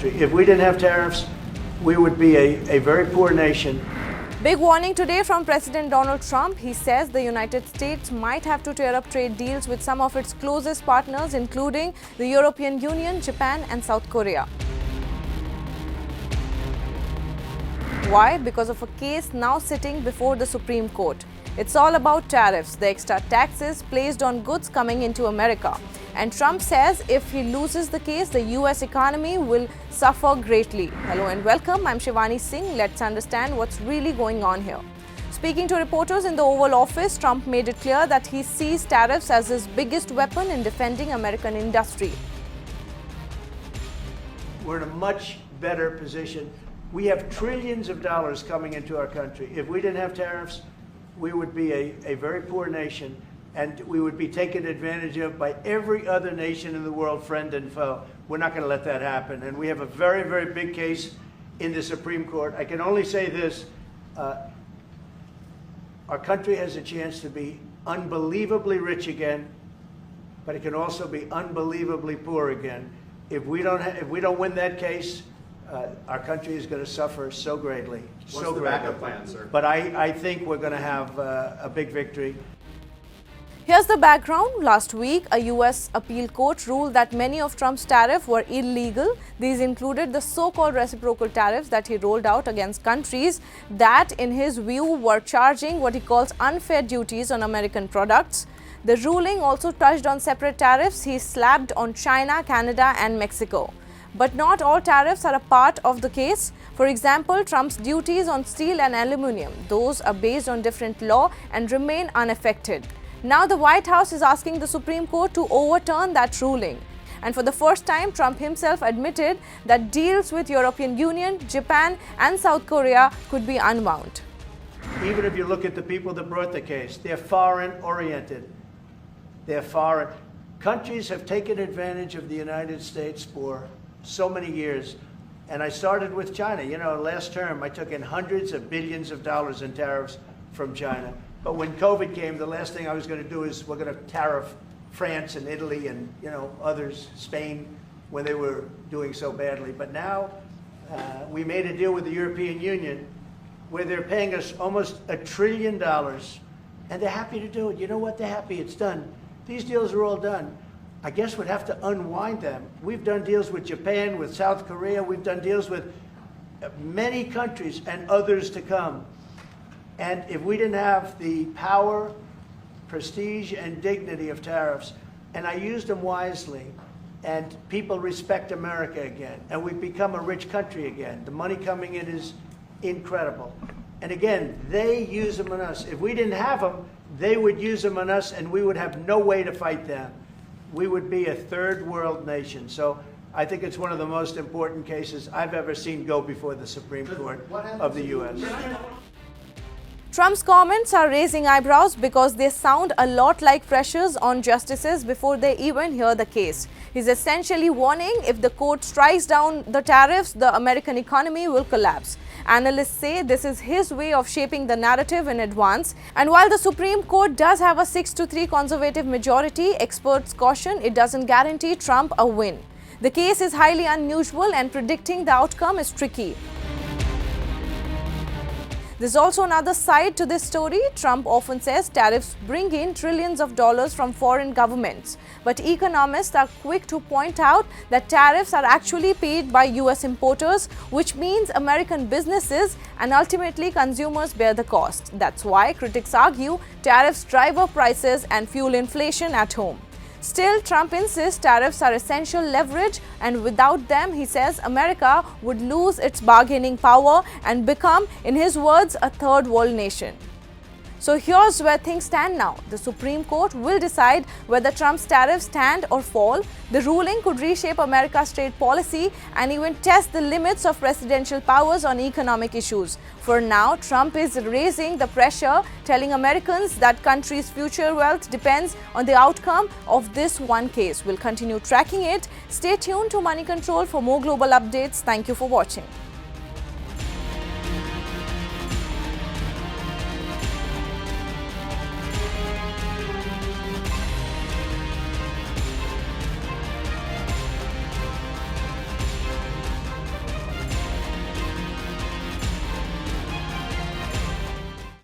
country. If we didn't have tariffs, we would be a very poor nation. Big warning today from President Donald Trump. He says the United States might have to tear up trade deals with some of its closest partners, including the European Union, Japan, and South Korea. Why? Because of a case now sitting before the Supreme Court. It's all about tariffs, the extra taxes placed on goods coming into America. And Trump says if he loses the case, the US economy will suffer greatly. Hello and welcome. I'm Shivani Singh. Let's understand what's really going on here. Speaking to reporters in the Oval Office, Trump made it clear that he sees tariffs as his biggest weapon in defending American industry. We're in a much better position. We have trillions of dollars coming into our country. If we didn't have tariffs, we would be a very poor nation, and we would be taken advantage of by every other nation in the world, friend and foe. We're not going to let that happen. And we have a very, very big case in the Supreme Court. I can only say this. Our country has a chance to be unbelievably rich again, but it can also be unbelievably poor again. If we don't win that case, our country is going to suffer so greatly. What's the backup plan, sir? But I think we're going to have a big victory. Here's the background. Last week, a US appeal court ruled that many of Trump's tariffs were illegal. These included the so-called reciprocal tariffs that he rolled out against countries that, in his view, were charging what he calls unfair duties on American products. The ruling also touched on separate tariffs he slapped on China, Canada, and Mexico. But not all tariffs are a part of the case. For example, Trump's duties on steel and aluminum, those are based on different law and remain unaffected. Now the White House is asking the Supreme Court to overturn that ruling. And for the first time, Trump himself admitted that deals with European Union, Japan, and South Korea could be unwound. Even if you look at the people that brought the case, they're foreign-oriented. They're foreign. Countries have taken advantage of the United States for so many years. And I started with China. You know, last term, I took in hundreds of billions of dollars in tariffs from China. But when COVID came, the last thing I was going to do is we're going to tariff France and Italy and, you know, others, Spain, when they were doing so badly. But now we made a deal with the European Union where they're paying us almost $1 trillion. And they're happy to do it. You know what? They're happy. It's done. These deals are all done. I guess we'd have to unwind them. We've done deals with Japan, with South Korea. We've done deals with many countries and others to come. And if we didn't have the power, prestige, and dignity of tariffs, and I used them wisely, and people respect America again, and we've become a rich country again. The money coming in is incredible. And again, they use them on us. If we didn't have them, they would use them on us, and we would have no way to fight them. We would be a third world nation. So I think it's one of the most important cases I've ever seen go before the Supreme Court of the U.S. Trump's comments are raising eyebrows because they sound a lot like pressures on justices before they even hear the case. He's essentially warning if the court strikes down the tariffs, the American economy will collapse. Analysts say this is his way of shaping the narrative in advance. And while the Supreme Court does have a 6-3 conservative majority, experts caution it doesn't guarantee Trump a win. The case is highly unusual and predicting the outcome is tricky. There's also another side to this story. Trump often says tariffs bring in trillions of dollars from foreign governments. But economists are quick to point out that tariffs are actually paid by US importers, which means American businesses and ultimately consumers bear the cost. That's why critics argue tariffs drive up prices and fuel inflation at home. Still, Trump insists tariffs are essential leverage, and without them, he says, America would lose its bargaining power and become, in his words, a third world nation. So here's where things stand now. The Supreme Court will decide whether Trump's tariffs stand or fall. The ruling could reshape America's trade policy and even test the limits of presidential powers on economic issues. For now, Trump is raising the pressure, telling Americans that country's future wealth depends on the outcome of this one case. We'll continue tracking it. Stay tuned to Money Control for more global updates. Thank you for watching.